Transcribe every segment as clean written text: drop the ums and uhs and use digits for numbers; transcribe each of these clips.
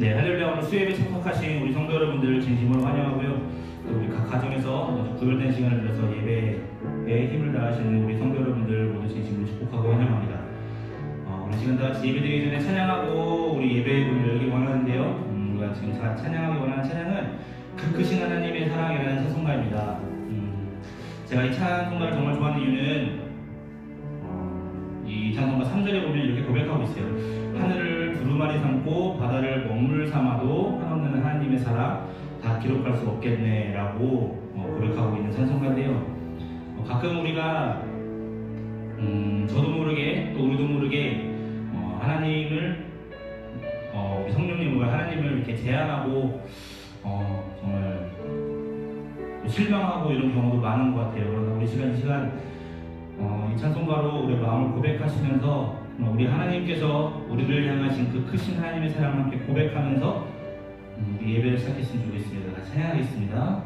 네, 할렐루야. 오늘 수요예배 참석하신 우리 성도 여러분들 진심으로 환영하고요. 우리 각 가정에서 구별된 시간을 빌어서 예배에 힘을 다하시는 우리 성도 여러분들 모두 진심으로 축복하고 환영합니다. 오늘 시간 다 같이 예배드리기 전에 찬양하고 우리 예배의 문을 열기 원하는데요. 우리가 지금 찬양하기 원하는 찬양은 그 크신 하나님의 사랑이라는 찬송가입니다. 제가 이 찬송가를 정말 좋아하는 이유는 이 찬송가 3절에 보면 이렇게 고백하고 있어요. 하늘을 두루마리 삼고 바다를 먹물 삼아도 한없는 하나님의 사랑 다 기록할 수 없겠네 라고 고백하고 있는 찬송가인데요. 가끔 우리가 저도 모르게 또 우리도 모르게 하나님을 우리 성령님과 하나님을 이렇게 제안하고 정말 실망하고 이런 경우도 많은 것 같아요. 그러나 우리 이 시간 이 찬송가로 우리 마음을 고백하시면서 우리 하나님께서 우리를 향하신 그 크신 하나님의 사랑을 함께 고백하면서 우리 예배를 시작했으면 좋겠습니다. 같이 찬양하겠습니다.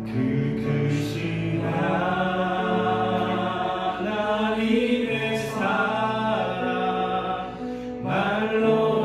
그 크신 하나님의 사랑 말로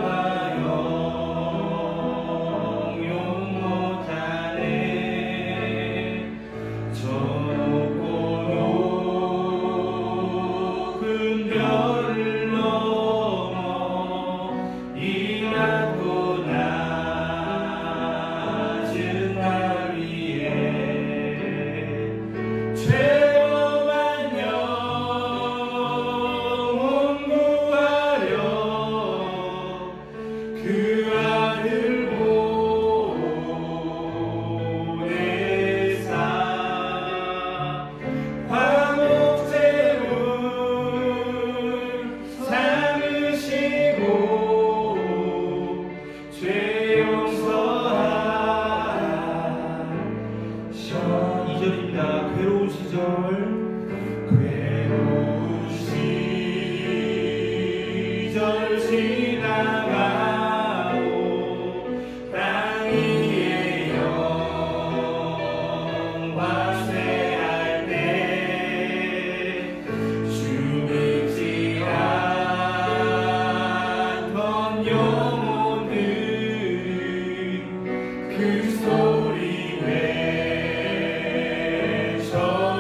그 소리 외쳐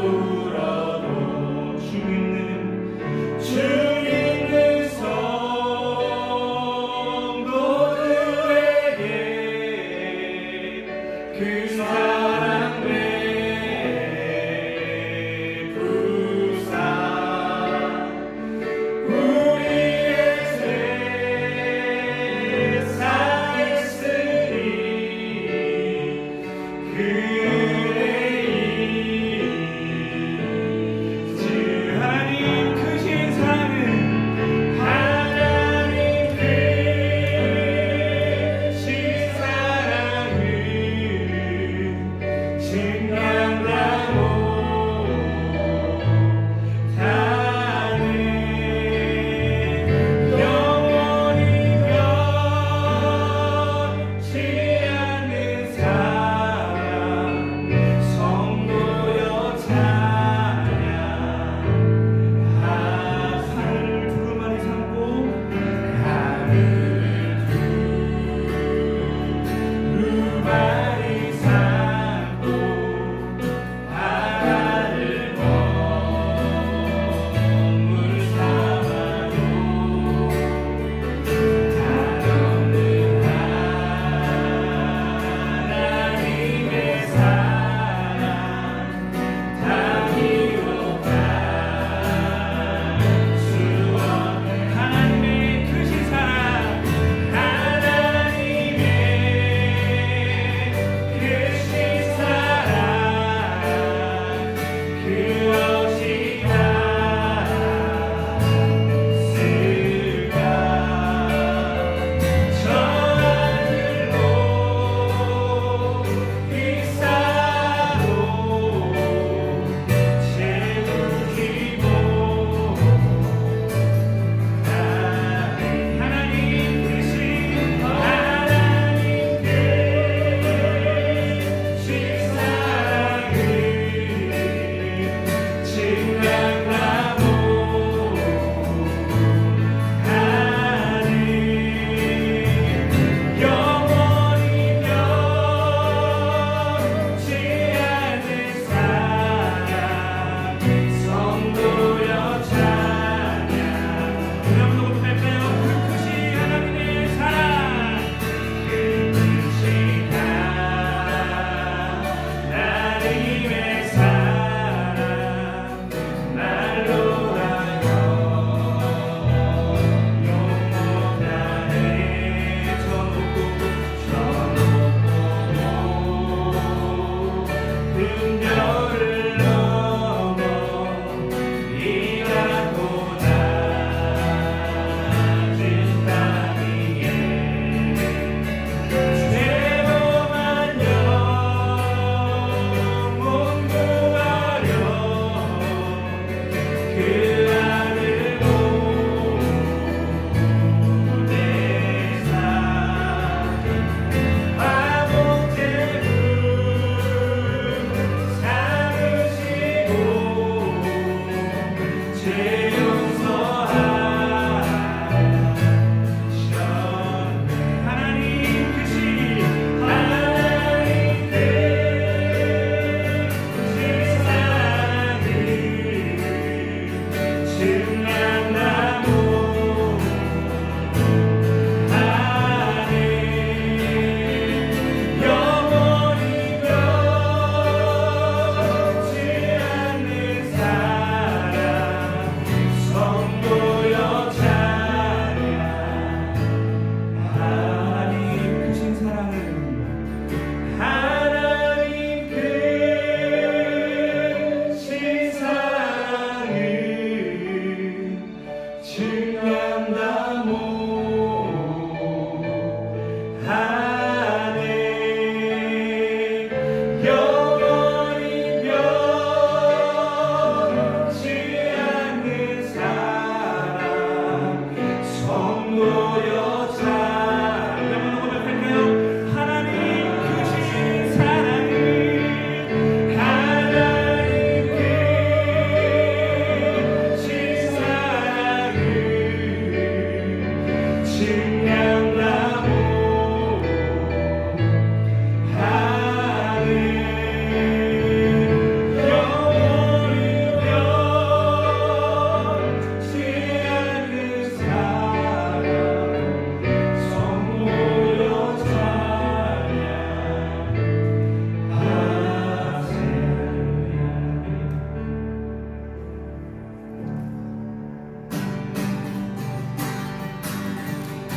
울어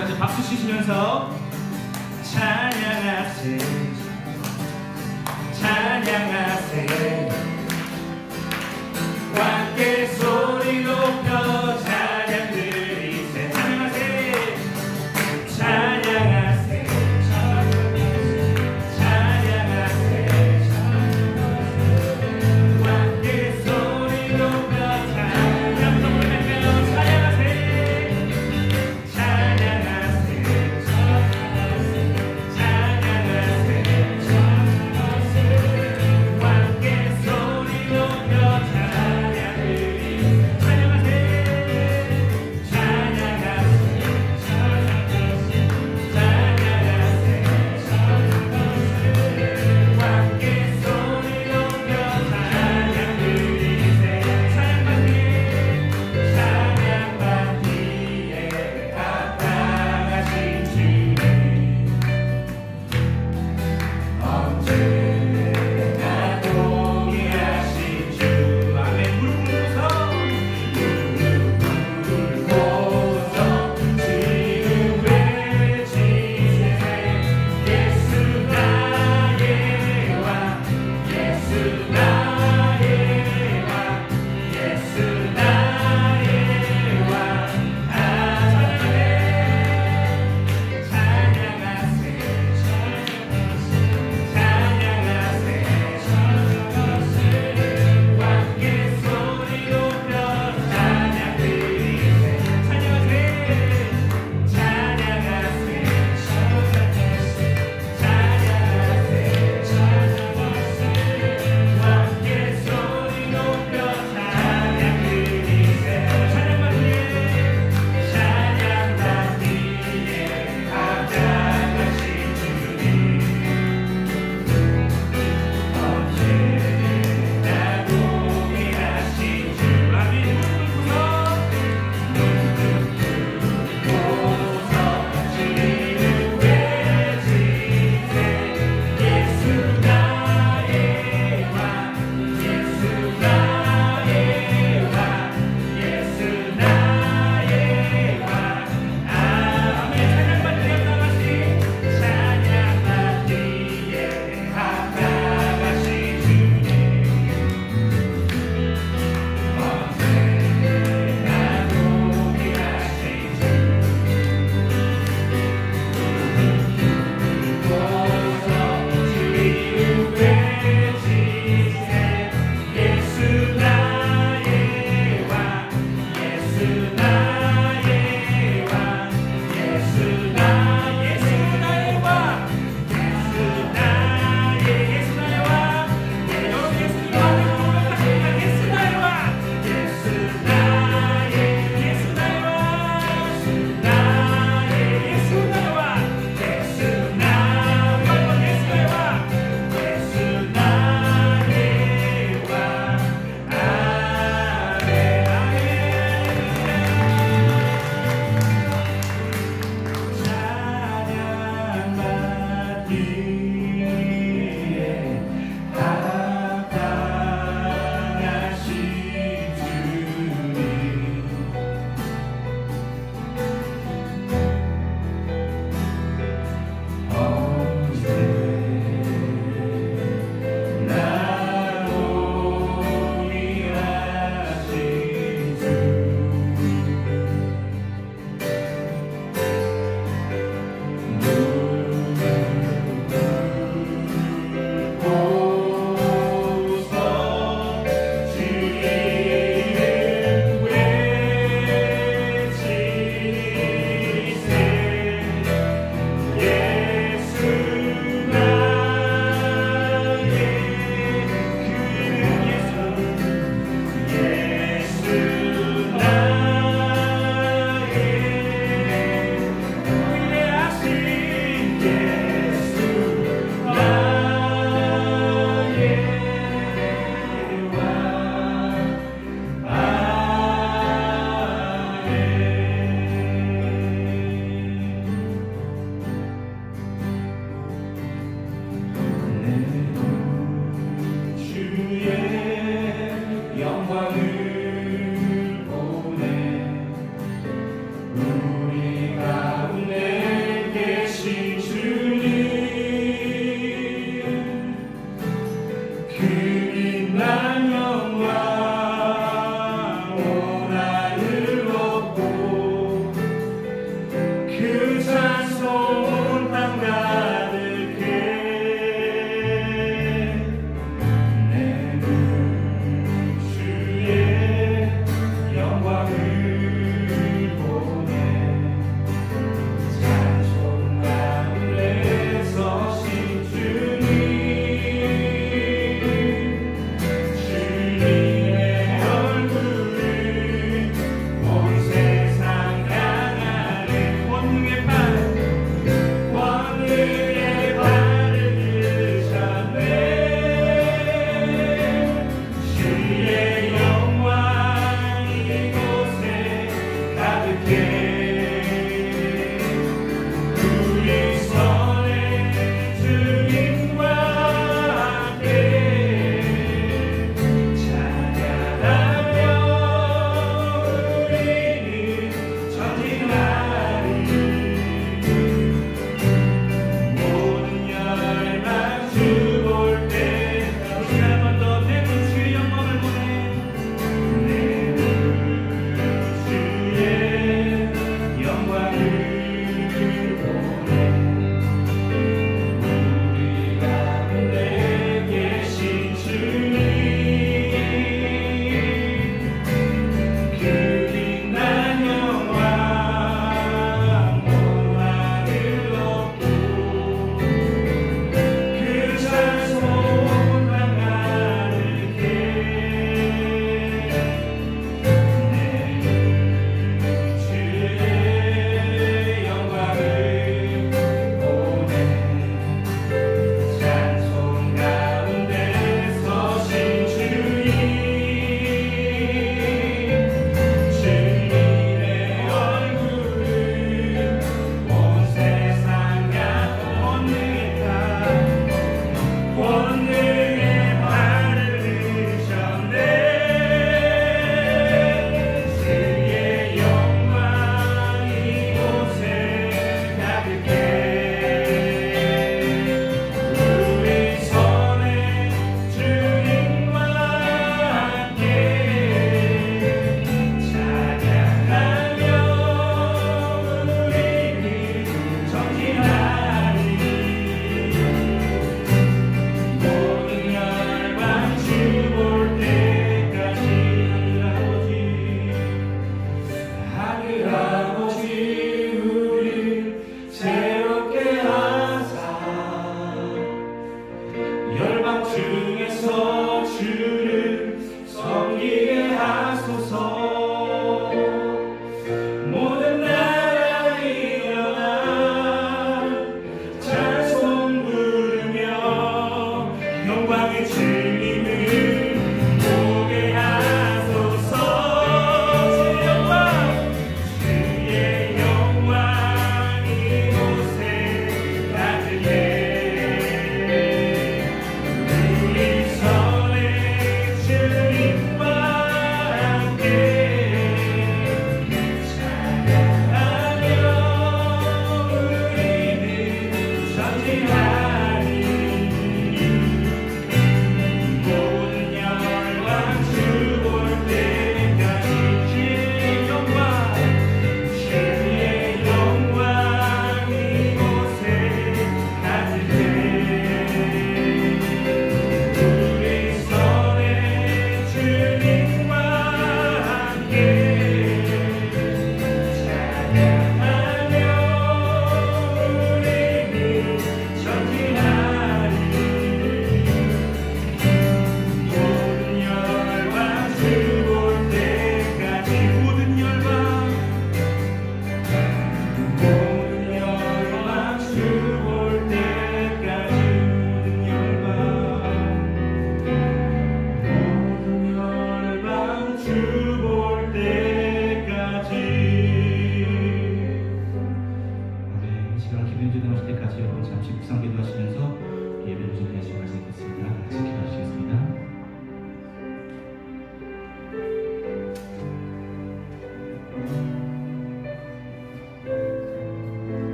같이 박수 치시면서 찬양하세 찬양하세 함께 소리 높여 찬양 드리세 찬양하세 찬양하세 찬양하세 함께 소리 높여 찬양 부를까요 찬양하세 찬양하세 찬양하세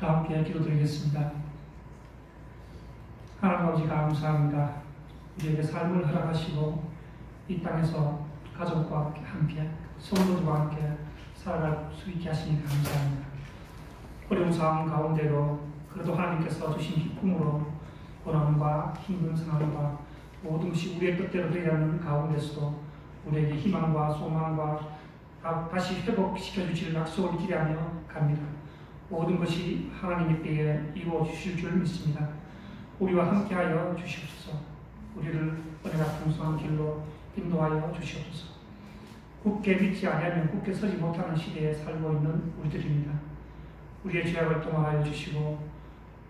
다 함께 기도드리겠습니다. 하나님 아버지 감사합니다. 우리에게 삶을 허락하시고 이 땅에서 가족과 함께 성도들과 함께 살아갈 수 있게 하시니 감사합니다. 어려운 상황 가운데로 그래도 하나님께서 주신 기쁨으로 고난과 힘든 상황과 모든 것이 우리의 뜻대로 되지 않는 가운데서도 우리에게 희망과 소망과 다시 회복시켜 주실 약속을 기대하며 갑니다. 모든 것이 하나님의 때에 이루어 주실 줄 믿습니다. 우리와 함께하여 주시옵소서. 우리를 은혜가 풍성한 길로 인도하여 주시옵소서. 굳게 믿지 아니하면 굳게 서지 못하는 시대에 살고 있는 우리들입니다. 우리의 죄악을 통하여 주시고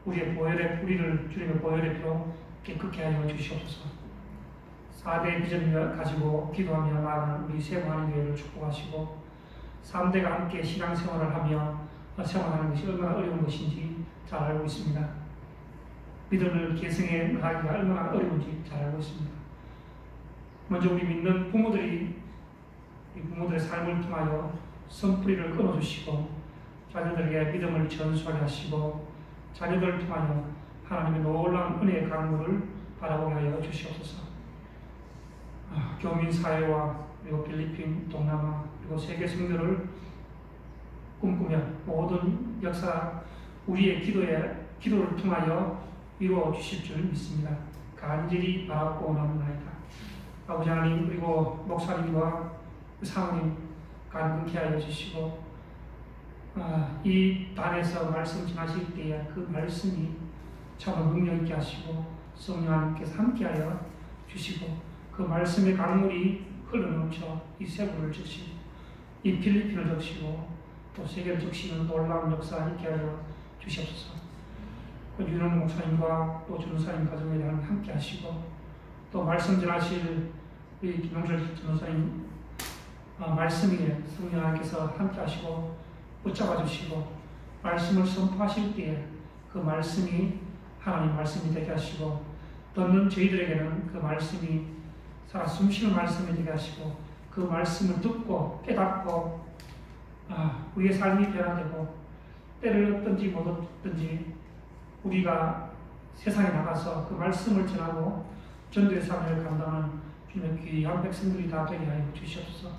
우리를 주님의 보혈의 피로 깨끗게 하여 주시옵소서. 4대의 비전을 가지고 기도하며 나아가는 우리 세무하는 교회를 축복하시고 3대가 함께 신앙생활을 하며 생활하는 것이 얼마나 어려운 것인지 잘 알고 있습니다. 믿음을 계승해 나가기가 얼마나 어려운지 잘 알고 있습니다. 먼저 우리 믿는 부모들의 삶을 통하여 선뿌리를 끊어주시고 자녀들에게 믿음을 전수하게 하시고 자녀들을 통하여 하나님의 놀라운 은혜의 강물을 바라보게 하여 주시옵소서. 교민 사회와 그리고 필리핀, 동남아 그리고 세계 성교를 꿈꾸며 모든 역사 우리의 기도를 통하여 이루어 주실 줄 믿습니다. 간절히 바라고 원합니다. 아버지 하나님 그리고 목사님과 사모님 간극케 하여 주시고 이 단에서 말씀 전하실 때에 그 말씀이 참 능력 있게 하시고 성령 하나님께서 함께하여 주시고 그 말씀의 강물이 흘러넘쳐 이 세부를 적시고 이 필리핀을 적시고 또 세계를 적시는 놀라운 역사 있게 하여 주시옵소서. 윤원 목사님과 또 전도사님 가정에 대한 함께 하시고 또 말씀 전하실 우리 김용철 전도사님 말씀 위에 성령 하나님께서 함께 하시고 붙잡아 주시고 말씀을 선포하실 때에 그 말씀이 하나님 말씀이 되게 하시고 듣는 저희들에게는 그 말씀이 살아 숨쉬는 말씀이 되게 하시고 그 말씀을 듣고 깨닫고 우리의 삶이 변화되고 때를 얻든지 못 얻든지 우리가 세상에 나가서 그 말씀을 전하고 전도의 사명을 감당하는 주님의 귀한 백성들이 다 되게 하여 주시옵소서.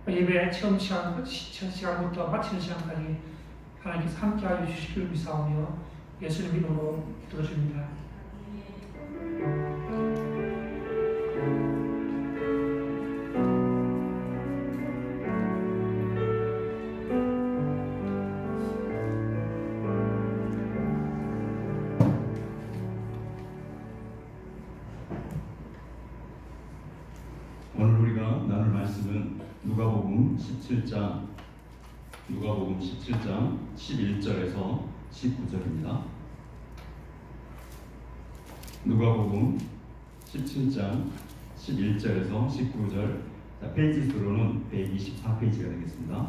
예배 처음 시간부터 마치는 시간까지 하나님께서 함께하여 주실 줄 믿사오며 예수님 이름으로 기도드립니다. 오늘 우리가 나눌 말씀은 누가복음 17장 11절에서 19절입니다. 누가복음 17장 11절에서 19절, 페이지 수로는 124페이지가 되겠습니다.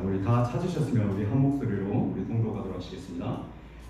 우리 다 찾으셨으면 우리 한 목소리로 우리 동독하도록 하시겠습니다.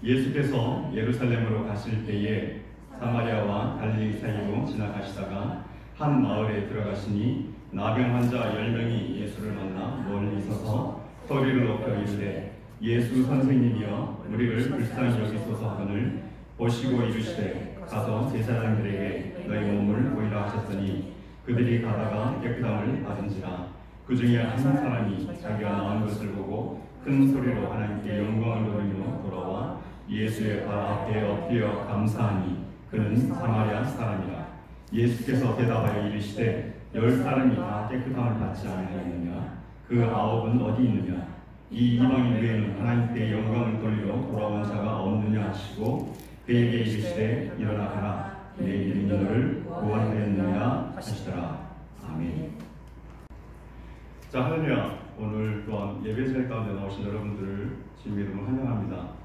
예수께서 예루살렘으로 가실 때에 사마리아와 갈릴리 사이로 지나가시다가 한 마을에 들어가시니 나병 환자 10명이 예수를 만나 멀리 서서 소리를 높여 이르되 예수 선생님이여 우리를 불쌍히 여기소서 하거늘 보시고 이르시되 가서 제사장들에게 너희 몸을 보이라 하셨더니 그들이 가다가 깨끗함을 받은지라. 그 중에 한 사람이 자기가 나은 것을 보고 큰 소리로 하나님께 영광을 돌리며 돌아와 예수의 발 앞에 엎드려 감사하니 그는 사마리아 사람이라. 예수께서 대답하여 이르시되 10사람이 다 깨끗함을 받지 아니하였느냐? 그 9은 어디 있느냐? 이 이방인 외에는 하나님께 영광을 돌리러 돌아온 자가 없느냐 하시고 그에게 이르시되 일어나 가라. 내 믿음이 너를 구원하였느니라 하시더라. 아멘. 자, 할렐루야. 오늘 또한 예배자리 가운데 나오신 여러분들을 주님의 이름으로 환영합니다.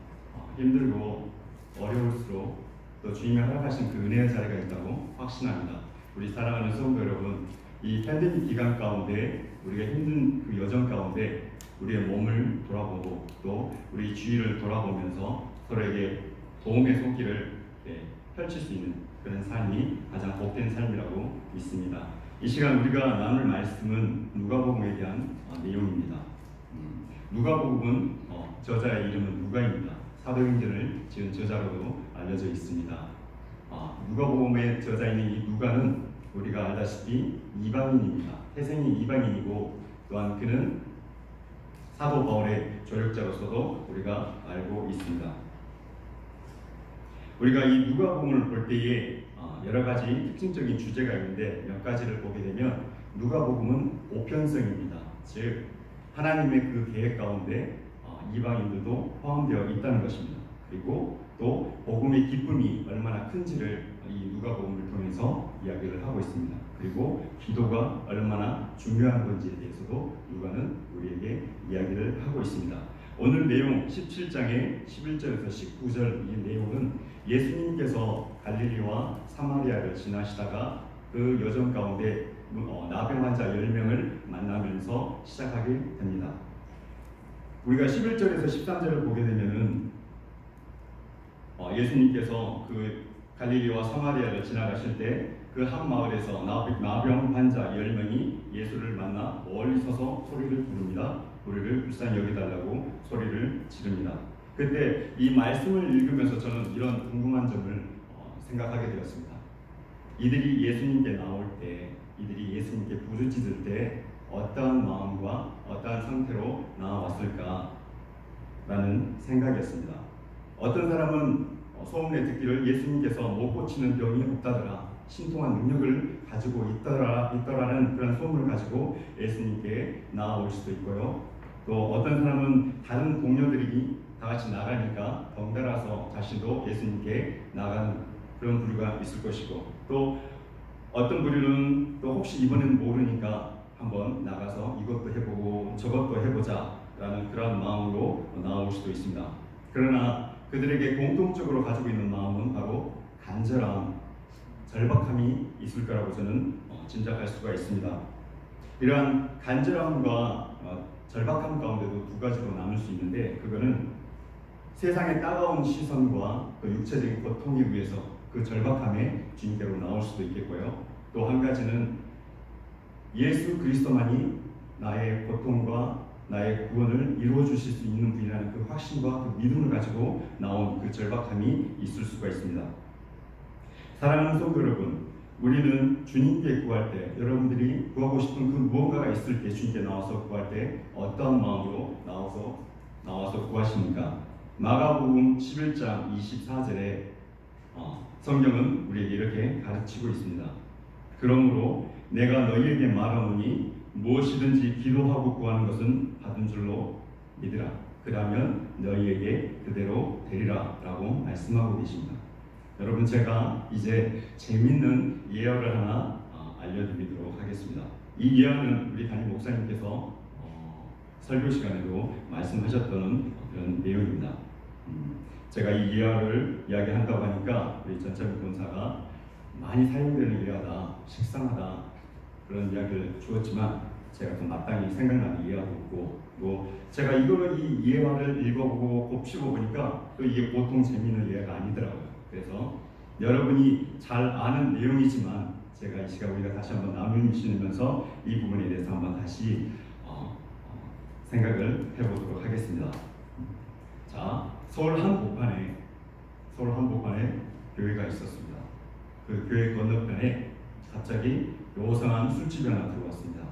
힘들고 어려울수록 또 주님이 허락하신 그 은혜의 자리가 있다고 확신합니다. 우리 사랑하는 성도 여러분, 이 팬데믹 기간 가운데 우리가 힘든 그 여정 가운데 우리의 몸을 돌아보고 또 우리 주위를 돌아보면서 서로에게 도움의 손길을 펼칠 수 있는 그런 삶이 가장 복된 삶이라고 믿습니다. 이 시간 우리가 나눌 말씀은 누가복음에 대한 내용입니다. 누가복음은 저자의 이름은 누가입니다. 사도행전을 지은 저자로도 알려져 있습니다. 누가복음의 저자인 이 누가는 우리가 알다시피 이방인입니다. 태생이 이방인이고 또한 그는 사도 바울의 조력자로서도 우리가 알고 있습니다. 우리가 이 누가복음을 볼 때에 여러 가지 특징적인 주제가 있는데 몇 가지를 보게 되면 누가복음은 보편성입니다. 즉 하나님의 그 계획 가운데 이방인들도 포함되어 있다는 것입니다. 그리고 또 복음의 기쁨이 얼마나 큰지를 이 누가복음을 통해서 이야기를 하고 있습니다. 그리고 기도가 얼마나 중요한 건지에 대해서도 누가는 우리에게 이야기를 하고 있습니다. 오늘 내용 17장의 11절에서 19절 이 내용은 예수님께서 갈릴리와 사마리아를 지나시다가 그 여정 가운데 나병 환자 10명을 만나면서 시작하게 됩니다. 우리가 11절에서 13절을 보게 되면은 예수님께서 그 갈릴리와 사마리아를 지나가실 때 그 한 마을에서 나병 환자 10명이 예수를 만나 멀리 서서 소리를 부릅니다. 우리를 불쌍히 여기달라고 소리를 지릅니다. 그때 이 말씀을 읽으면서 저는 이런 궁금한 점을 생각하게 되었습니다. 이들이 예수님께 나올 때, 이들이 예수님께 부르짖을 때 어떠한 마음과 어떠한 상태로 나왔을까 라는 생각이었습니다. 어떤 사람은 소문에 듣기를 예수님께서 못 고치는 병이 없다더라, 신통한 능력을 가지고 있더라는 그런 소문을 가지고 예수님께 나아올 수도 있고요. 또 어떤 사람은 다른 동료들이 다 같이 나가니까 덩달아서 자신도 예수님께 나가는 그런 부류가 있을 것이고, 또 어떤 부류는 또 혹시 이번엔 모르니까 한번 나가서 이것도 해보고 저것도 해보자 라는 그런 마음으로 나올 수도 있습니다. 그러나 그들에게 공통적으로 가지고 있는 마음은 바로 간절함, 절박함이 있을 거라고 저는 짐작할 수가 있습니다. 이러한 간절함과 절박함 가운데도 두 가지로 나눌 수 있는데, 그거는 세상의 따가운 시선과 또 육체적인 고통에 의해서 그 절박함의 징계로 나올 수도 있겠고요. 또 한 가지는 예수 그리스도만이 나의 고통과 나의 구원을 이루어 주실 수 있는 분이라는 그 확신과 그 믿음을 가지고 나온 그 절박함이 있을 수가 있습니다. 사랑하는 성도 여러분, 우리는 주님께 구할 때, 여러분들이 구하고 싶은 그 무언가가 있을 때 주님께 나와서 구할 때 어떠한 마음으로 나와서 구하십니까? 마가복음 11장 24절에 성경은 우리에게 이렇게 가르치고 있습니다. 그러므로 내가 너희에게 말하노니 무엇이든지 기도하고 구하는 것은 받은 줄로 믿으라. 그러면 너희에게 그대로 되리라 라고 말씀하고 계십니다. 여러분, 제가 이제 재밌는 예언을 하나 알려드리도록 하겠습니다. 이 예언은 우리 담임 목사님께서 설교 시간에도 말씀하셨던 그런 내용입니다. 제가 이 예언을 이야기한다고 하니까 우리 전철 본사가 많이 사용되는 예화다, 식상하다 그런 이야기를 주었지만 제가 또 마땅히 생각나는 예화도 없고, 또 제가 이 예화를 읽어보고 곱씹어 보니까 또 이게 보통 재미있는 예화가 아니더라고요. 그래서 여러분이 잘 아는 내용이지만 제가 이 시간 우리가 다시 한번 나누시면서 이 부분에 대해서 한번 다시 생각을 해보도록 하겠습니다. 자, 서울 한복판에 교회가 있었습니다. 그 교회 건너편에 갑자기 요상한 술집이 하나 들어왔습니다.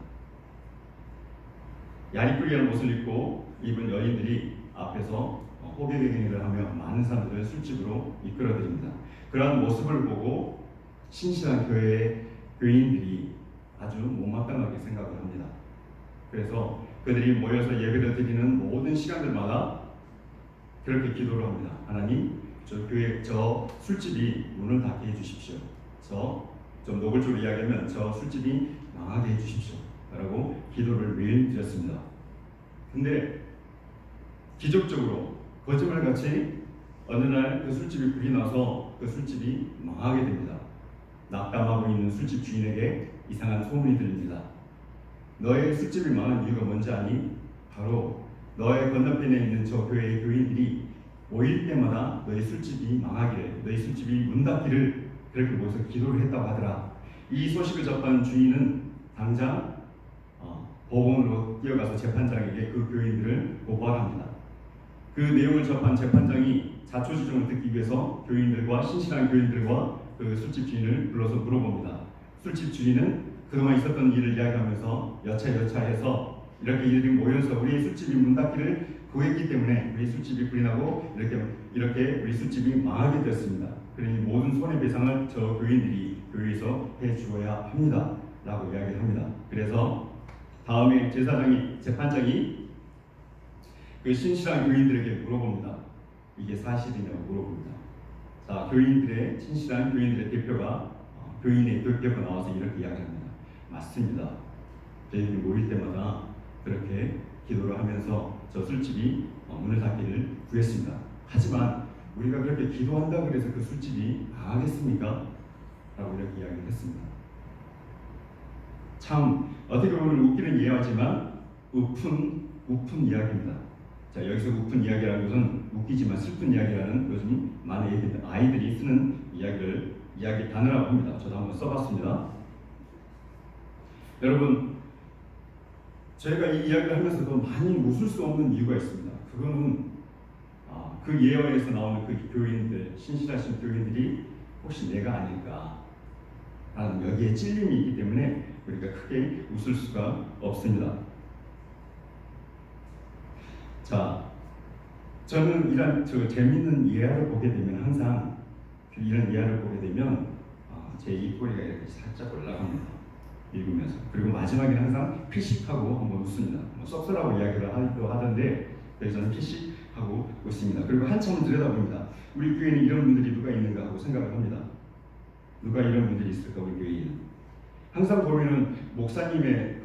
야리꾸리한 옷을 입고 입은 여인들이 앞에서 호객행위를 하며 많은 사람들을 술집으로 이끌어들입니다. 그러한 모습을 보고 신실한 교인들이 아주 못마땅하게 생각을 합니다. 그래서 그들이 모여서 예배를 드리는 모든 시간들마다 그렇게 기도를 합니다. 하나님, 저 술집이 문을 닫게 해주십시오. 좀 노골적으로 이야기하면 저 술집이 망하게 해주십시오 라고 기도를 매일 드렸습니다. 근데 기적적으로 거짓말같이 어느 날 그 술집이 불이 나서 그 술집이 망하게 됩니다. 낙담하고 있는 술집 주인에게 이상한 소문이 들립니다. 너의 술집이 망한 이유가 뭔지 아니? 바로 너의 건너편에 있는 저 교회의 교인들이 모일 때마다 너의 술집이 망하기를, 너의 술집이 문 닫기를 그렇게 모여서 기도를 했다고 하더라. 이 소식을 접한 주인은 당장 법원으로 뛰어가서 재판장에게 그 교인들을 고발합니다. 그 내용을 접한 재판장이 자초지종을 듣기 위해서 교인들과 신실한 교인들과 그 술집 주인을 불러서 물어봅니다. 술집 주인은 그동안 있었던 일을 이야기하면서 여차여차해서 이렇게 일이 모여서 우리의 술집이 문 닫기를 구했기 때문에 우리 술집이 불이 나고 이렇게 우리 술집이 망하게 되었습니다. 그러니 모든 손해배상을 저 교인들이 교회에서 해주어야 합니다 라고 이야기를 합니다. 그래서 다음에 재판장이 그 신실한 교인들에게 물어봅니다. 이게 사실이냐고 물어봅니다. 자, 신실한 교인들의 교인의 대표가 나와서 이렇게 이야기합니다. 맞습니다. 저희들이 모일 때마다 그렇게 기도를 하면서 저 술집이 문을 닫기를 구했습니다. 하지만 우리가 그렇게 기도한다고 해서 그 술집이 망하겠습니까? 라고 이렇게 이야기를 했습니다. 참 어떻게 보면 웃기는 이야기지만 우픈 이야기입니다. 자, 여기서 우픈 이야기라는 것은 웃기지만 슬픈 이야기라는 요즘 많은 아이들이 쓰는 이야기 단어라고 합니다. 저도 한번 써봤습니다. 여러분, 저희가 이 이야기를 하면서도 많이 웃을 수 없는 이유가 있습니다. 그거는 그 예언에서 나오는 그 교인들, 신실하신 교인들이 혹시 내가 아닐까 라는 여기에 찔림이 있기 때문에 우리가 크게 웃을 수가 없습니다. 자, 저는 이런 재밌는 예화를 보게 되면 항상 이런 예화를 보게 되면 제 입꼬리가 이렇게 살짝 올라갑니다. 읽으면서. 그리고 마지막에는 항상 피식하고 한번 웃습니다. 썩소라고 이야기를 하던데 저는 피식하고 웃습니다. 그리고 한참을 들여다봅니다. 우리 교회는 이런 분들이 누가 있는가 하고 생각을 합니다. 누가 이런 분들이 있을까 우리 교회에는. 항상 보면은 목사님의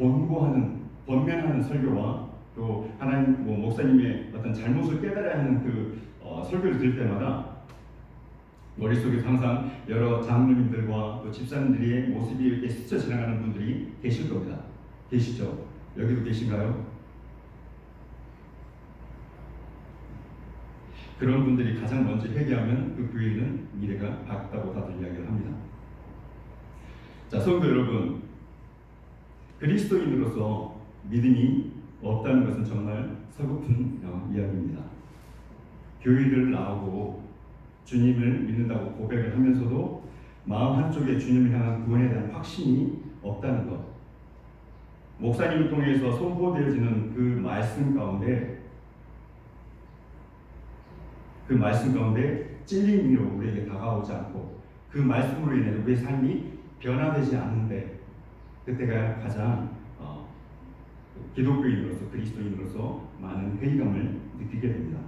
번면하는 설교와 또 하나님 목사님의 어떤 잘못을 깨달아야 하는 그 설교를 들을 때마다 머릿속에서 항상 여러 장로님들과 또 집사님들의 모습이 이렇게 스쳐 지나가는 분들이 계실 겁니다. 계시죠? 여기도 계신가요? 그런 분들이 가장 먼저 회개하면 그 교회는 미래가 밝다고 다들 이야기를 합니다. 자, 성도 여러분, 그리스도인으로서 믿음이 없다는 것은 정말 서글픈 이야기입니다. 교회를 나오고 주님을 믿는다고 고백을 하면서도 마음 한쪽에 주님을 향한 구원에 대한 확신이 없다는 것. 목사님을 통해서 선포되어지는 그 말씀 가운데 찔림으로 우리에게 다가오지 않고 그 말씀으로 인해 우리의 삶이 변화되지 않는데 그때가 가장 기독교인으로서 그리스도인으로서 많은 회의감을 느끼게 됩니다.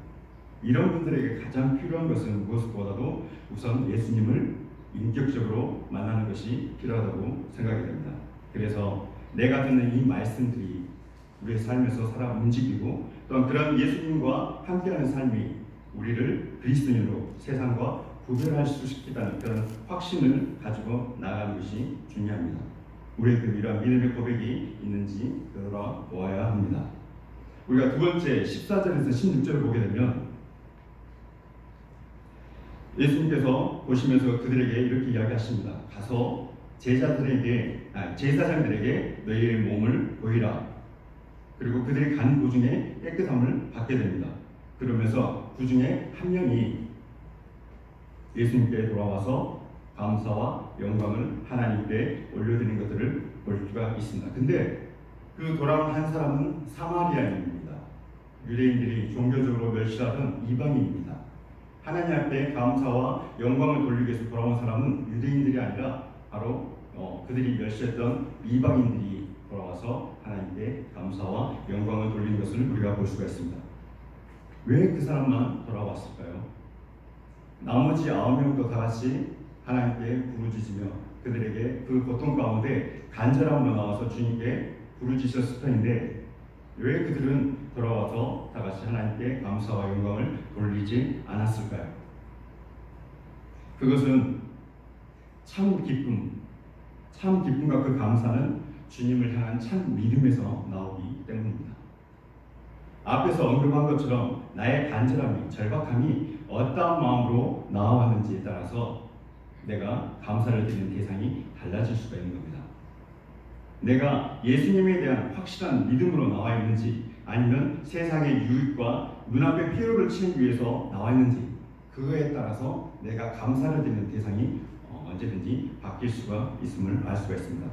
이런 분들에게 가장 필요한 것은 무엇보다도 우선 예수님을 인격적으로 만나는 것이 필요하다고 생각이 됩니다. 그래서 내가 듣는 이 말씀들이 우리의 삶에서 살아 움직이고 또한 그런 예수님과 함께하는 삶이 우리를 그리스도인으로 세상과 구별할 수 있다는 그런 확신을 가지고 나아가는 것이 중요합니다. 우리의 이러한 믿음의 고백이 있는지 돌아보아야 합니다. 우리가 두 번째 14절에서 16절을 보게 되면 예수님께서 보시면서 그들에게 이렇게 이야기하십니다. 가서 제사장들에게 너희의 몸을 보이라. 그리고 그들이 간 도중에 깨끗함을 받게 됩니다. 그러면서 그 중에 한 명이 예수님께 돌아와서 감사와 영광을 하나님께 올려드리는 것들을 볼 수가 있습니다. 근데 그 돌아온 한 사람은 사마리아인입니다. 유대인들이 종교적으로 멸시하던 이방인입니다. 하나님 앞에 감사와 영광을 돌리기 위해서 돌아온 사람은 유대인들이 아니라 바로 그들이 멸시했던 이방인들이 돌아와서 하나님께 감사와 영광을 돌리는 것을 우리가 볼 수가 있습니다. 왜 그 사람만 돌아왔을까요? 나머지 9명도 다 같이 하나님께 부르짖으며 그들에게 그 고통 가운데 간절함으로 나와서 주님께 부르짖었을 터인데 왜 그들은 돌아와서 다 같이 하나님께 감사와 영광을 돌리지 않았을까요? 그것은 참 기쁨과 그 감사는 주님을 향한 참 믿음에서 나오기 때문입니다. 앞에서 언급한 것처럼 나의 간절함이, 절박함이 어떠한 마음으로 나아왔는지에 따라서 내가 감사를 드리는 대상이 달라질 수가 있는 겁니다. 내가 예수님에 대한 확실한 믿음으로 나와 있는지, 아니면 세상의 유익과 눈앞의 필요를 채우기 위해서 나와 있는지, 그거에 따라서 내가 감사를 드리는 대상이 언제든지 바뀔 수가 있음을 알 수가 있습니다.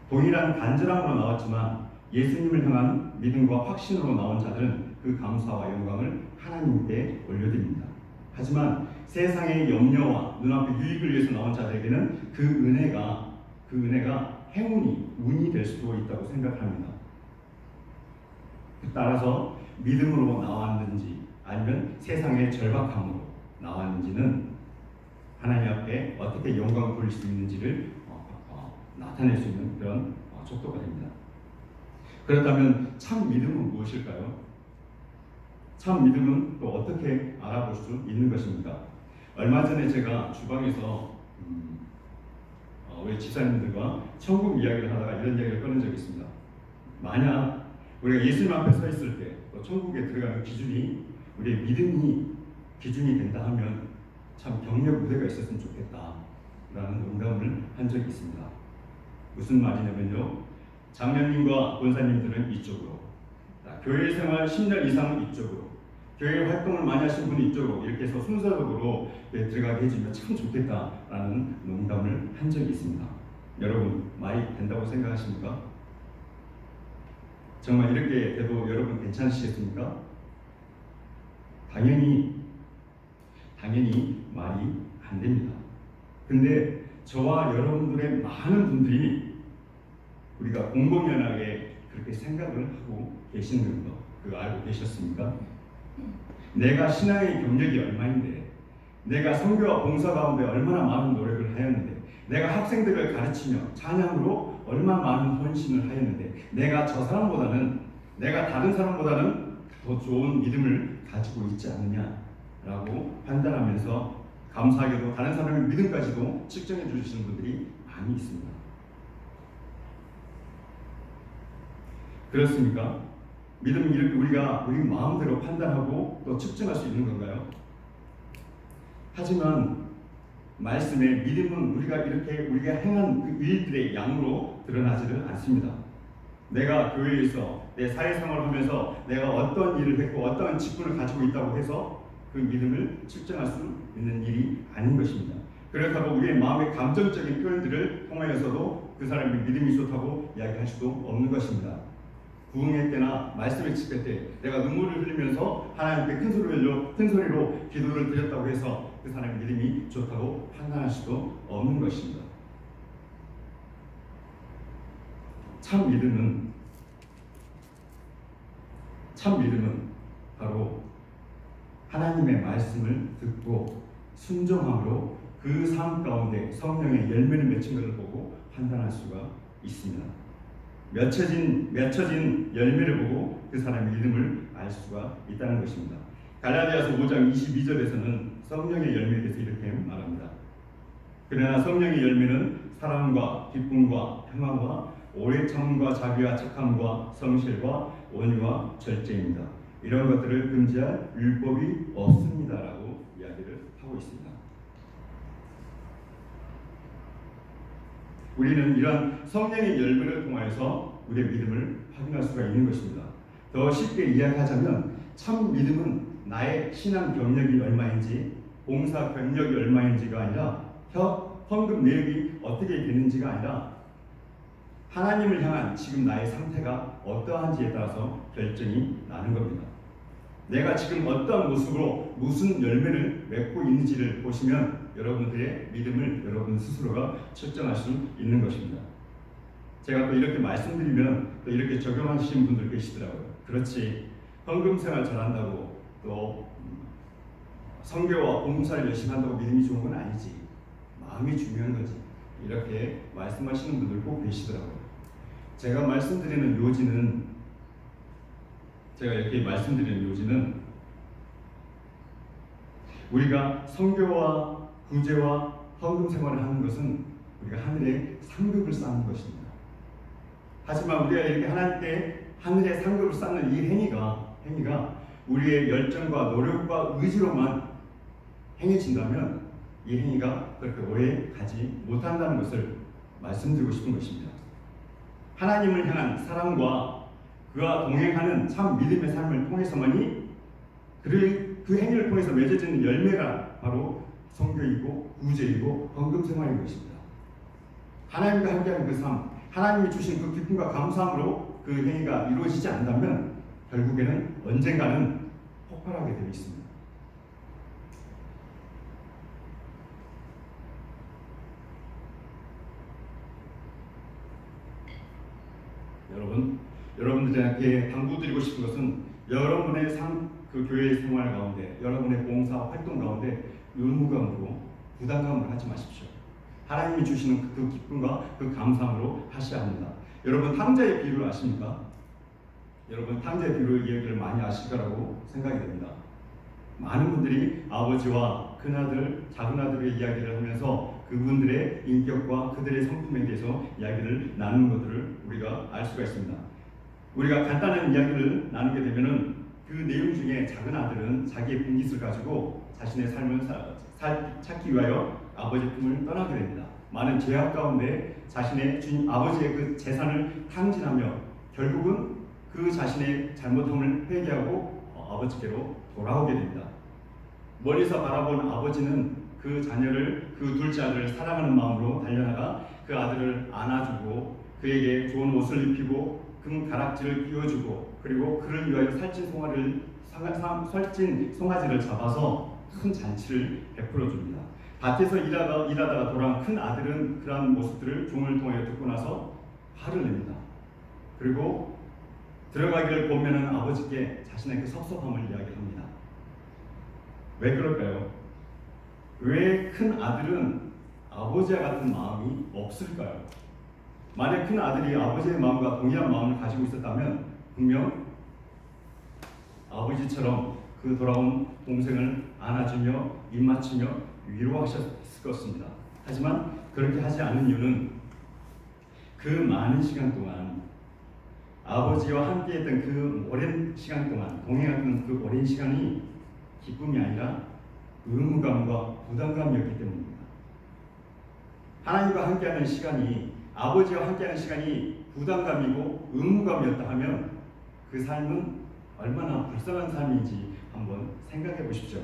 동일한 간절함으로 나왔지만 예수님을 향한 믿음과 확신으로 나온 자들은 그 감사와 영광을 하나님께 올려드립니다. 하지만 세상의 염려와 눈앞의 유익을 위해서 나온 자들에게는 그 은혜가 행운이, 운이 될 수도 있다고 생각합니다. 따라서 믿음으로 나왔는지 아니면 세상의 절박함으로 나왔는지는 하나님 앞에 어떻게 영광을 돌릴 수 있는지를 나타낼 수 있는 그런 족도가 됩니다. 그렇다면 참 믿음은 무엇일까요? 참 믿음은 또 어떻게 알아볼 수 있는 것입니까? 얼마 전에 제가 주방에서 우리 집사님들과 천국 이야기를 하다가 이런 이야기를 꺼낸 적이 있습니다. 만약 우리가 예수님 앞에 서 있을 때 또 천국에 들어가는 기준이 우리의 믿음이 기준이 된다 하면 참 격려 무대가 있었으면 좋겠다 라는 농담을 한 적이 있습니다. 무슨 말이냐면요, 장로님과 권사님들은 이쪽으로, 교회 생활 10년 이상 이쪽으로, 교회 활동을 많이 하신 분이 이쪽으로, 이렇게 해서 순서적으로 들어가게 해주면 참 좋겠다라는 농담을 한 적이 있습니다. 여러분, 말이 된다고 생각하십니까? 정말 이렇게 돼도 여러분 괜찮으시겠습니까? 당연히 말이 안 됩니다. 근데 저와 여러분들의 많은 분들이 우리가 공공연하게 그렇게 생각을 하고 계시는 거, 그거 알고 계셨습니까? 내가 신앙의 경력이 얼마인데, 내가 선교와 봉사 가운데 얼마나 많은 노력을 하였는데, 내가 학생들을 가르치며 찬양으로 얼마나 많은 헌신을 하였는데, 내가 저 사람보다는, 내가 다른 사람보다는 더 좋은 믿음을 가지고 있지 않느냐라고 판단하면서 감사하게도 다른 사람의 믿음까지도 측정해 주시는 분들이 많이 있습니다. 그렇습니까? 믿음은 이렇게 우리 마음대로 판단하고 또 측정할 수 있는 건가요? 하지만 말씀에 믿음은 우리가 행한 그 일들의 양으로 드러나지를 않습니다. 내가 교회에서 내 사회생활을 하면서 내가 어떤 일을 했고 어떤 직분을 가지고 있다고 해서 그 믿음을 측정할 수 있는 일이 아닌 것입니다. 그렇다고 우리의 마음의 감정적인 표현들을 통하여서도 그 사람이 믿음이 좋다고 이야기할 수도 없는 것입니다. 부흥회 때나 말씀의 집회 때 내가 눈물을 흘리면서 하나님께 큰 소리로 기도를 드렸다고 해서 그 사람의 믿음이 좋다고 판단할 수도 없는 것입니다. 참 믿음은 바로 하나님의 말씀을 듣고 순종함으로 그 삶 가운데 성령의 열매를 맺힌 것을 보고 판단할 수가 있습니다. 맺혀진 열매를 보고 그 사람의 믿음을 알 수가 있다는 것입니다. 갈라디아서 5장 22절에서는 성령의 열매에 대해서 이렇게 말합니다. 그러나 성령의 열매는 사랑과 기쁨과 평안과 오래 참음과 자비와 착함과 성실과 온유와 절제입니다. 이런 것들을 금지할 율법이 없습니다라고 이야기를 하고 있습니다. 우리는 이러한 성령의 열매를 통하여서 우리의 믿음을 확인할 수가 있는 것입니다. 더 쉽게 이야기하자면 참 믿음은 나의 신앙 경력이 얼마인지, 봉사 경력이 얼마인지가 아니라 헌금 내역이 어떻게 되는지가 아니라 하나님을 향한 지금 나의 상태가 어떠한지에 따라서 결정이 나는 겁니다. 내가 지금 어떠한 모습으로 무슨 열매를 맺고 있는지를 보시면 여러분들의 믿음을 여러분 스스로가 측정할 수 있는 것입니다. 제가 또 이렇게 말씀드리면 또 이렇게 적용하시는 분들 계시더라고요. 그렇지, 헌금 생활 잘한다고 또 선교와 봉사를 열심히 한다고 믿음이 좋은 건 아니지, 마음이 중요한 거지, 이렇게 말씀하시는 분들 꼭 계시더라고요. 제가 이렇게 말씀드리는 요지는 우리가 선교와 구제와 헌금 생활을 하는 것은 우리가 하늘에 상급을 쌓는 것입니다. 하지만 우리가 이렇게 하나님께 하늘에 상급을 쌓는 이 행위가 우리의 열정과 노력과 의지로만 행해진다면 이 행위가 그렇게 오해하지 못한다는 것을 말씀드리고 싶은 것입니다. 하나님을 향한 사랑과 그와 동행하는 참 믿음의 삶을 통해서만이 그 행위를 통해서 맺어지는 열매가 바로 성교이고 구제이고 헌금생활인 것입니다. 하나님과 함께하는 그 삶, 하나님이 주신 그 기쁨과 감사함으로 그 행위가 이루어지지 않는다면 결국에는 언젠가는 폭발하게 되어 있습니다. 여러분들에게 당부드리고 싶은 것은 여러분의 그 교회의 생활 가운데, 여러분의 봉사 활동 가운데 의무감으로 부담감을 하지 마십시오. 하나님이 주시는 그 기쁨과 그 감사함으로 하셔야 합니다. 여러분 탕자의 비유를 아십니까? 여러분 탕자의 비유 이야기를 많이 아실 거라고 생각이 됩니다. 많은 분들이 아버지와 큰아들, 작은아들의 이야기를 하면서 그분들의 인격과 그들의 성품에 대해서 이야기를 나누는 것들을 우리가 알 수가 있습니다. 우리가 간단한 이야기를 나누게 되면은 그 내용 중에 작은아들은 자기의 분깃을 가지고 자신의 삶을 찾기 위하여 아버지의 품을 떠나게 됩니다. 많은 죄악 가운데 자신의 주님 아버지의 그 재산을 탕진하며 결국은 그 자신의 잘못함을 회개하고 아버지께로 돌아오게 됩니다. 멀리서 바라본 아버지는 그 자녀를, 그 둘째 아들을 사랑하는 마음으로 달려나가 그 아들을 안아주고 그에게 좋은 옷을 입히고 금 가락지를 끼워주고 그리고 그를 위하여 살찐 송아지를 잡아서 큰 잔치를 베풀어 줍니다. 밭에서 일하다가 돌아온 큰 아들은 그러한 모습들을 종을 통해 듣고 나서 화를 냅니다. 그리고 들어가기를 보면은 아버지께 자신의 그 섭섭함을 이야기합니다. 왜 그럴까요? 왜 큰 아들은 아버지와 같은 마음이 없을까요? 만약 큰 아들이 아버지의 마음과 동일한 마음을 가지고 있었다면 분명 아버지처럼 그 돌아온 동생을 안아주며 입맞추며 위로하셨을 것입니다. 하지만 그렇게 하지 않은 이유는 그 많은 시간 동안 아버지와 함께했던 그 오랜 시간 동안 동행했던 그 오랜 시간이 기쁨이 아니라 의무감과 부담감이었기 때문입니다. 하나님과 함께하는 시간이 아버지와 함께하는 시간이 부담감이고 의무감이었다 하면 그 삶은 얼마나 불쌍한 삶인지 한번 생각해 보십시오.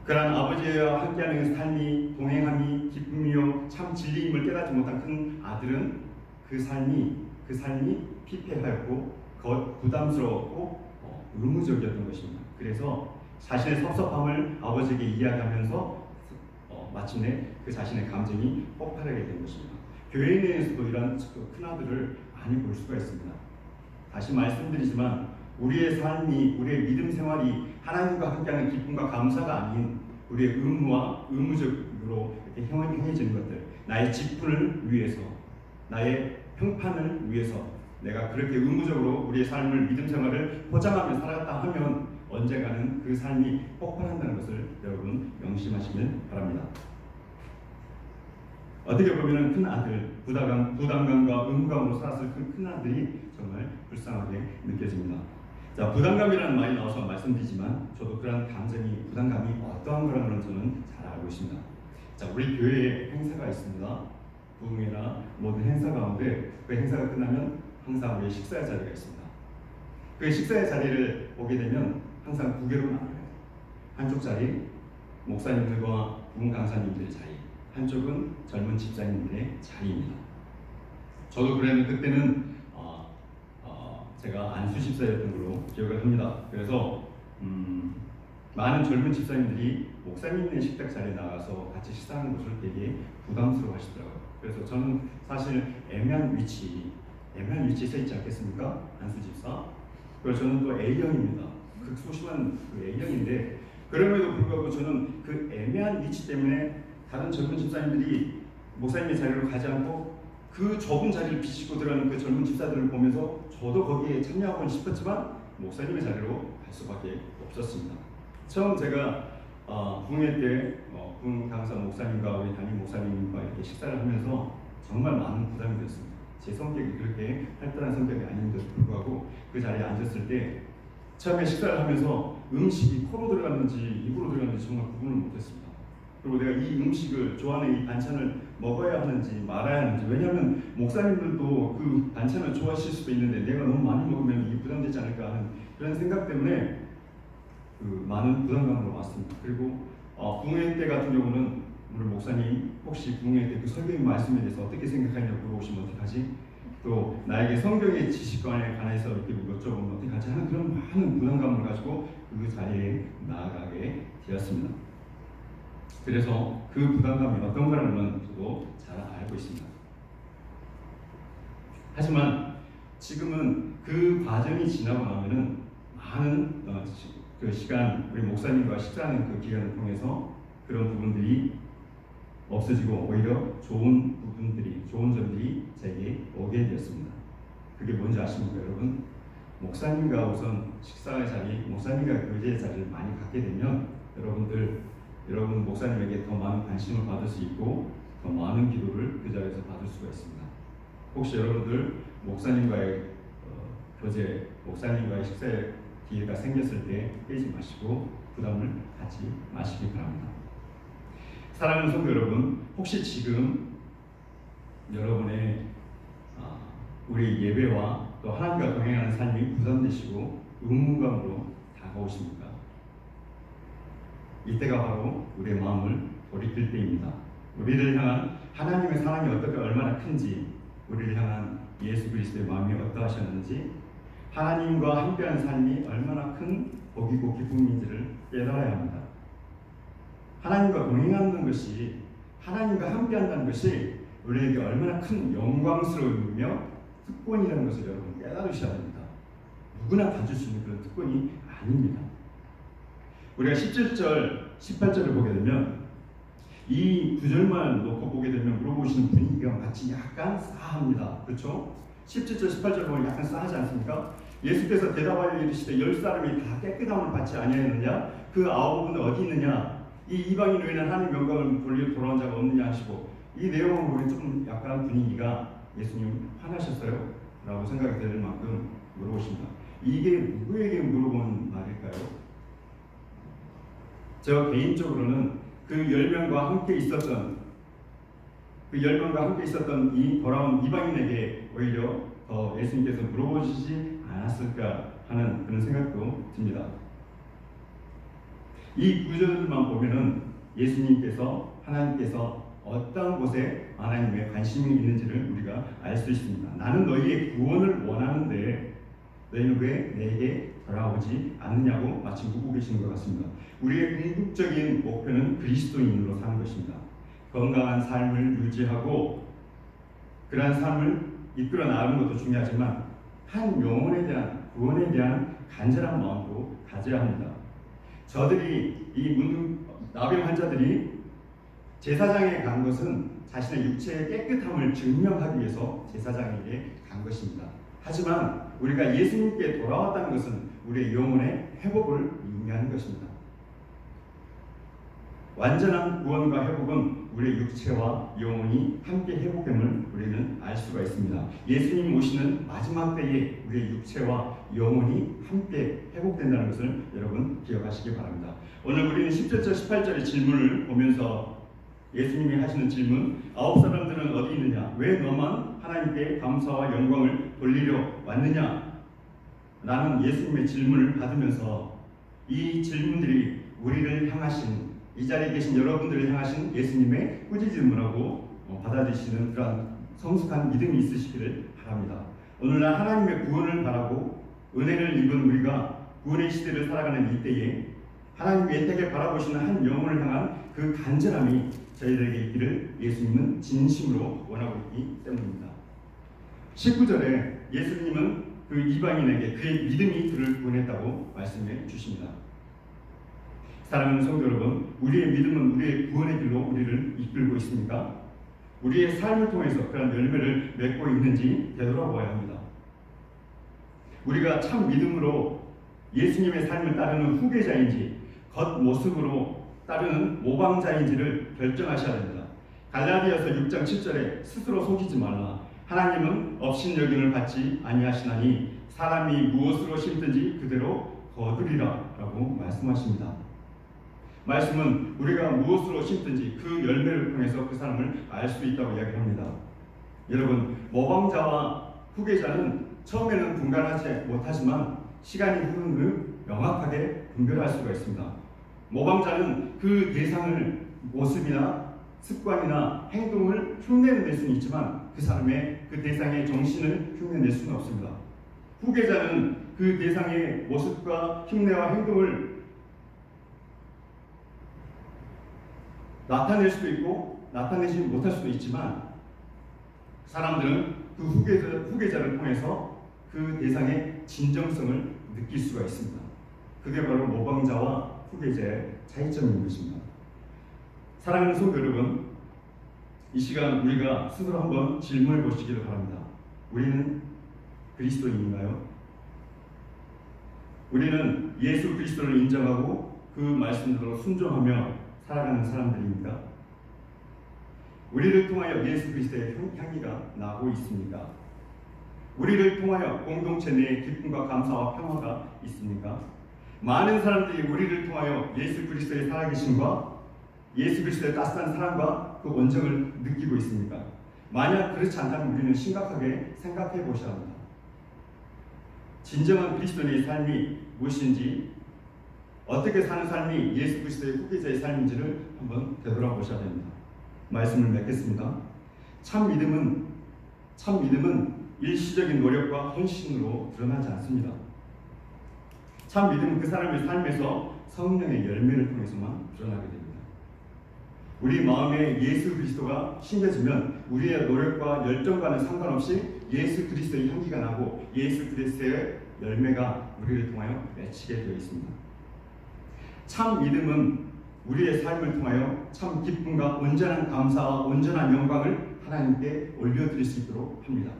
그러한 아버지와 함께하는 삶이 동행함이 기쁨이요 참 진리임을 깨닫지 못한 큰 아들은 그 삶이 피폐하였고 부담스러웠고 의무적이었던 것입니다. 그래서 자신의 섭섭함을 아버지에게 이야기하면서 마침내 그 자신의 감정이 폭발하게 된 것입니다. 교회 내에서도 이런 큰아들을 많이 볼 수가 있습니다. 다시 말씀드리지만 우리의 삶이, 우리의 믿음 생활이 하나님과 함께하는 기쁨과 감사가 아닌 우리의 의무와 의무적으로 이렇게 행해지는 것들, 나의 직분을 위해서, 나의 평판을 위해서 내가 그렇게 의무적으로 우리의 삶을, 믿음 생활을 포장하며 살았다 하면 언젠가는 그 삶이 폭발한다는 것을 여러분 명심하시길 바랍니다. 어떻게 보면 큰 아들, 부담감과 의무감으로 살았을 그 큰 아들이 정말 불쌍하게 느껴집니다. 자, 부담감이라는 말이 나와서 말씀드리지만 저도 그런 감정이, 부담감이 어떠한 거라는 저는 잘 알고 있습니다. 자, 우리 교회에 행사가 있습니다. 부흥회나 모든 행사 가운데 그 행사가 끝나면 항상 우리의 식사의 자리가 있습니다. 그 식사의 자리를 보게 되면 항상 두 개로 나눠요. 한쪽 자리, 목사님들과 부흥 강사님들의 자리, 한쪽은 젊은 집사님들의 자리입니다. 저도 그랬는데 그때는 제가 안수 집사였던 걸로 기억을 합니다. 그래서 많은 젊은 집사님들이 목사님의 식탁 자리에 나가서 같이 식사하는 것을 되게 부담스러워 하시더라고요. 그래서 저는 사실 애매한 위치에 서 있지 않겠습니까? 안수 집사. 그래서 저는 또 A형입니다. 극소심한 그 A형인데 그럼에도 불구하고 저는 그 애매한 위치 때문에 다른 젊은 집사님들이 목사님의 자리로 가지 않고 그 좁은 자리를 비치고 들어가는 그 젊은 집사들을 보면서 저도 거기에 참여하고 싶었지만 목사님의 자리로 갈 수밖에 없었습니다. 처음 제가 부흥회 때 부흥 강사 목사님과 우리 담임 목사님과 이렇게 식사를 하면서 정말 많은 부담이 됐습니다. 제 성격이 그렇게 활달한 성격이 아닌데도 불구하고 그 자리에 앉았을 때 처음에 식사를 하면서 음식이 코로 들어갔는지 입으로 들어갔는지 정말 구분을 못했습니다. 그리고 내가 이 음식을 좋아하는 이 반찬을 먹어야 하는지 말아야 하는지. 왜냐하면 목사님들도 그 반찬을 좋아하실 수도 있는데 내가 너무 많이 먹으면 이게 부담되지 않을까 하는 그런 생각 때문에 그 많은 부담감으로 왔습니다. 그리고 부흥회 때 같은 경우는 우리 목사님 혹시 부흥회 때 그 설교의 말씀에 대해서 어떻게 생각하냐고 물어보시면 어떡하지? 또 나에게 성경의 지식관에 관해서 이렇게 여쭤보면 어떡하지? 하는 그런 많은 부담감을 가지고 그 자리에 나아가게 되었습니다. 그래서 그 부담감이 어떤 거라는 저도 잘 알고 있습니다. 하지만 지금은 그 과정이 지나고 나면은 많은 그 시간 우리 목사님과 식사하는 그 기간을 통해서 그런 부분들이 없어지고 오히려 좋은 부분들이, 좋은 점들이 제게 오게 되었습니다. 그게 뭔지 아십니까, 여러분? 목사님과 우선 식사의 자리, 목사님과 교제의 자리를 많이 갖게 되면 여러분 목사님에게 더 많은 관심을 받을 수 있고 더 많은 기도를 그 자리에서 받을 수가 있습니다. 혹시 여러분들 목사님과의 교제, 목사님과의 식사의 기회가 생겼을 때 빼지 마시고 부담을 갖지 마시기 바랍니다. 사랑하는 성도 여러분, 혹시 지금 여러분의 우리 예배와 또 하나님과 동행하는 삶이 부담되시고 의무감으로 다가오십니까? 이때가 바로 우리의 마음을 돌이킬 때입니다. 우리를 향한 하나님의 사랑이 얼마나 큰지, 우리를 향한 예수 그리스도의 마음이 어떠하셨는지, 하나님과 함께하는 삶이 얼마나 큰 복이고 기쁨인지를 깨달아야 합니다. 하나님과 동행하는 것이, 하나님과 함께한다는 것이 우리에게 얼마나 큰 영광스러움이며 특권이라는 것을 여러분 깨달으셔야 됩니다. 누구나 가질 수 있는 그런 특권이 아닙니다. 우리가 17절, 18절을 보게 되면 이 구절만 놓고 보게 되면 물어보시는 분위기가 마치 약간 싸합니다. 그렇죠? 17절, 18절 보면 약간 싸하지 않습니까? 예수께서 대답하여 이르시되 10사람이 다 깨끗함을 받지 아니하였느냐? 그 9은 어디 있느냐? 이 이방인으로 인한 하나님 영광을 돌려 돌아온 자가 없느냐 하시고, 이 내용을 보면 조금 약간 분위기가 예수님 화나셨어요? 라고 생각이 될 만큼 물어보십니다. 이게 누구에게 물어본 말일까요? 저 개인적으로는 그 10명과 함께 있었던 이 돌아온 이방인에게 오히려 더 예수님께서 물어보시지 않았을까 하는 그런 생각도 듭니다. 이 구절만 보면은 예수님께서, 하나님께서 어떤 곳에 하나님의 관심이 있는지를 우리가 알 수 있습니다. 나는 너희의 구원을 원하는데 너희는 왜 내게 돌아오지 않느냐고 마치 묻고 계시는 것 같습니다. 우리의 궁극적인 목표는 그리스도인으로 사는 것입니다. 건강한 삶을 유지하고 그러한 삶을 이끌어 나가는 것도 중요하지만 한 영혼에 대한 구원에 대한 간절한 마음도 가져야 합니다. 저들이 이 나병 환자들이 제사장에게 간 것은 자신의 육체의 깨끗함을 증명하기 위해서 제사장에게 간 것입니다. 하지만 우리가 예수님께 돌아왔다는 것은 우리의 영혼의 회복을 의미하는 것입니다. 완전한 구원과 회복은 우리의 육체와 영혼이 함께 회복됨을 우리는 알 수가 있습니다. 예수님 오시는 마지막 때에 우리의 육체와 영혼이 함께 회복된다는 것을 여러분 기억하시기 바랍니다. 오늘 우리는 17절, 18절의 질문을 보면서 예수님이 하시는 질문, 9사람들은 어디 있느냐? 왜 너만 하나님께 감사와 영광을 돌리려 왔느냐? 라는 예수님의 질문을 받으면서 이 질문들이 우리를 향하신, 이 자리에 계신 여러분들을 향하신 예수님의 꾸짖음이라고 받아들이시는 그런 성숙한 믿음이 있으시기를 바랍니다. 오늘날 하나님의 구원을 바라고 은혜를 입은 우리가 구원의 시대를 살아가는 이때에 하나님의 혜택을 바라보시는 한 영혼을 향한 그 간절함이 저희들에게 있기를 예수님은 진심으로 원하고 있기 때문입니다. 19절에 예수님은 그 이방인에게 그의 믿음이 그를 구원했다고 말씀해 주십니다. 사랑하는 성도 여러분, 우리의 믿음은 우리의 구원의 길로 우리를 이끌고 있습니까? 우리의 삶을 통해서 그런 열매를 맺고 있는지 되돌아보아야 합니다. 우리가 참 믿음으로 예수님의 삶을 따르는 후계자인지 겉모습으로 따르는 모방자인지를 결정하셔야 됩니다. 갈라디아서 6장 7절에 스스로 속이지 말라. 하나님은 업신여김을 받지 아니하시나니 사람이 무엇으로 심든지 그대로 거두리라 라고 말씀하십니다. 말씀은 우리가 무엇으로 심든지 그 열매를 통해서 그 사람을 알 수 있다고 이야기합니다. 여러분, 모방자와 후계자는 처음에는 분간하지 못하지만 시간이 흐른 후 명확하게 분별할 수가 있습니다. 모방자는 그 대상을 모습이나 습관이나 행동을 흉내낼 수는 있지만 그 사람의 그 대상의 정신을 흉내낼 수는 없습니다. 후계자는 그 대상의 모습과 흉내와 행동을 나타낼 수도 있고 나타내지 못할 수도 있지만 사람들은 그 후계자를 통해서 그 대상의 진정성을 느낄 수가 있습니다. 그게 바로 모방자와 후계자의 차이점인 것입니다. 사랑하는 성도 여러분, 이 시간 우리가 스스로 한번 질문해 보시기를 바랍니다. 우리는 그리스도인인가요? 우리는 예수 그리스도를 인정하고 그 말씀대로 순종하며 살아가는 사람들입니까? 우리를 통하여 예수 그리스도의 향기가 나고 있습니까? 우리를 통하여 공동체 내에 기쁨과 감사와 평화가 있습니까? 많은 사람들이 우리를 통하여 예수 그리스도의 살아계심과 예수 그리스도의 따뜻한 사랑과 그 온정을 느끼고 있습니까? 만약 그렇지 않다면 우리는 심각하게 생각해 보셔야 합니다. 진정한 그리스도인의 삶이 무엇인지, 어떻게 사는 삶이 예수 그리스도의 후계자의 삶인지를 한번 되돌아보셔야 됩니다. 말씀을 맺겠습니다. 참 믿음은 일시적인 노력과 헌신으로 드러나지 않습니다. 참 믿음은 그 사람의 삶에서 성령의 열매를 통해서만 드러나게 됩니다. 우리 마음에 예수 그리스도가 심겨지면 우리의 노력과 열정과는 상관없이 예수 그리스도의 향기가 나고 예수 그리스도의 열매가 우리를 통하여 맺히게 되어 있습니다. 참 믿음은 우리의 삶을 통하여 참 기쁨과 온전한 감사와 온전한 영광을 하나님께 올려드릴 수 있도록 합니다.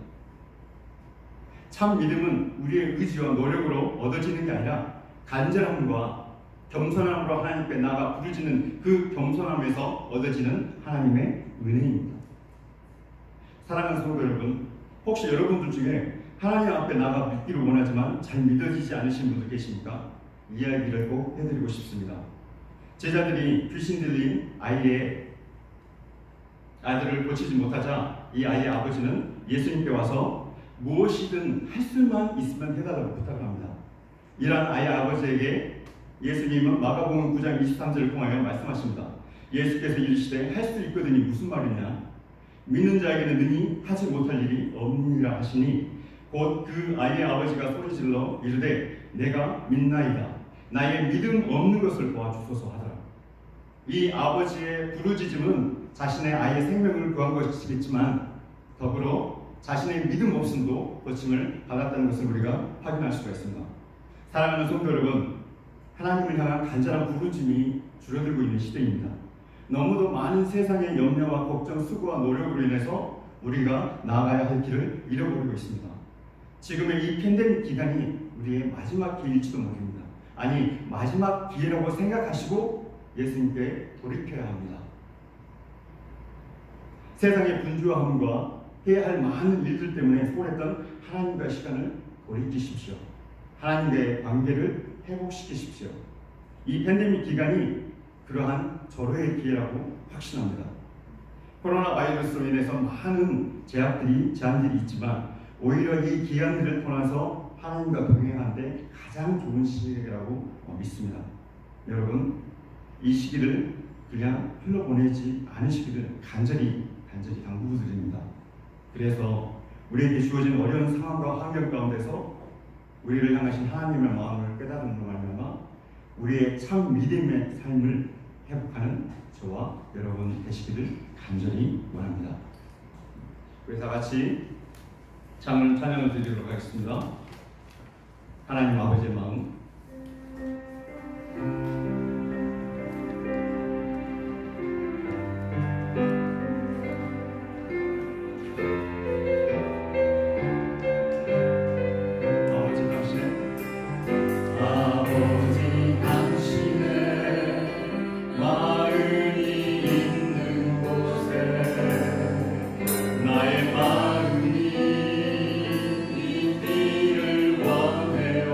참 믿음은 우리의 의지와 노력으로 얻어지는 게 아니라 간절함과 겸손함으로 하나님께 나아가 부르짖는 그 겸손함에서 얻어지는 하나님의 은혜입니다. 사랑하는 성도 여러분, 혹시 여러분들 중에 하나님 앞에 나아가 믿기를 원하지만 잘 믿어지지 않으신 분들 계십니까? 이야기를 꼭 해드리고 싶습니다. 제자들이 귀신 들린 아이의 아들을 고치지 못하자 이 아이의 아버지는 예수님께 와서 무엇이든 할 수만 있으면 해달라고 부탁을 합니다. 이러한 아이의 아버지에게 예수님은 마가복음 9장 23절을 통하여 말씀하십니다. 예수께서 이르시되 할 수 있거든이 무슨 말이냐? 믿는 자에게는 능히 하지 못할 일이 없느니라 하시니 곧 그 아이의 아버지가 소리질러 이르되 내가 믿나이다. 나의 믿음 없는 것을 도와주소서 하더라. 이 아버지의 부르짖음은 자신의 아이의 생명을 구한 것이겠지만 더불어 자신의 믿음 없음도 고침을 받았다는 것을 우리가 확인할 수가 있습니다. 사랑하는 성도 여러분, 하나님을 향한 간절한 부르짖음이 줄어들고 있는 시대입니다. 너무도 많은 세상의 염려와 걱정, 수고와 노력으로 인해서 우리가 나아가야 할 길을 잃어버리고 있습니다. 지금의 이 팬데믹 기간이 우리의 마지막 기회일지도 모릅니다. 아니, 마지막 기회라고 생각하시고 예수님께 돌이켜야 합니다. 세상의 분주함과 해야 할 많은 일들 때문에 소홀했던 하나님과의 시간을 돌이키십시오. 하나님과의 관계를 회복시키십시오. 이 팬데믹 기간이 그러한 절호의 기회라고 확신합니다. 코로나 바이러스로 인해서 많은 제한들이 있지만 오히려 이 기한들을 통해서 하나님과 동행하는데 가장 좋은 시기라고 믿습니다. 여러분, 이 시기를 그냥 흘러보내지 않으시기를 간절히 당부드립니다. 그래서 우리에게 주어진 어려운 상황과 환경 가운데서 우리를 향하신 하나님의 마음을 깨달음으로 말미암아 우리의 참 믿음의 삶을 회복하는 저와 여러분 되시기를 간절히 원합니다. 우리 다 같이 찬양을 드리도록 하겠습니다. 하나님 아버지의 마음, 마음이 있기를 원해요.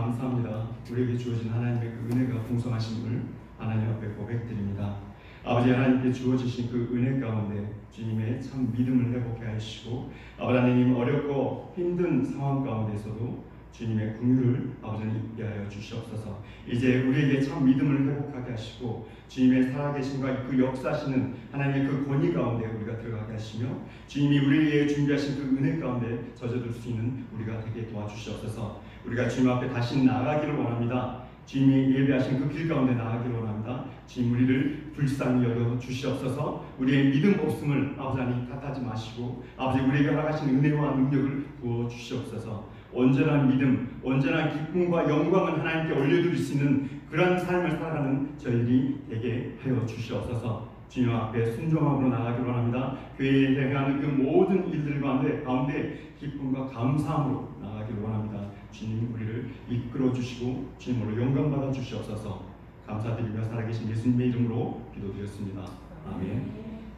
감사합니다. 우리에게 주어진 하나님의 그 은혜가 풍성하심을 하나님 앞에 고백드립니다. 아버지 하나님께 주어지신 그 은혜 가운데 주님의 참 믿음을 회복해 하시고 아버지 하나님 어렵고 힘든 상황 가운데서도 주님의 긍휼을 아버지 하나님 있게 하여 주시옵소서. 이제 우리에게 참 믿음을 회복하게 하시고 주님의 살아계심과 그 역사하시는 하나님의 그 권위 가운데 우리가 들어가게 하시며 주님이 우리에게 준비하신 그 은혜 가운데 젖어들 수 있는 우리가 되게 도와주시옵소서. 우리가 주님 앞에 다시 나아가기를 원합니다. 주님이 예배하신 그 길 가운데 나아가기를 원합니다. 주님 우리를 불쌍히 여겨 주시옵소서. 우리의 믿음 없음을 아버지 하나님 탓하지 마시고 아버지 우리에게 허락하신 은혜와 능력을 부어 주시옵소서. 온전한 믿음, 온전한 기쁨과 영광을 하나님께 올려드릴 수 있는 그런 삶을 살아가는 저희들이 되게 하여 주시옵소서. 주님 앞에 순종함으로 나아가기를 원합니다. 교회에 행하는 그 모든 일들 가운데 기쁨과 감사함으로 나아가기를 원합니다. 주님 우리를 이끌어 주시고 주님으로 영광 받아 주시옵소서. 감사드리며 살아계신 예수님의 이름으로 기도드렸습니다. 아멘.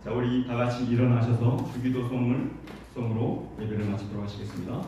자, 우리 다 같이 일어나셔서 주기도송으로 예배를 마치도록 하시겠습니다.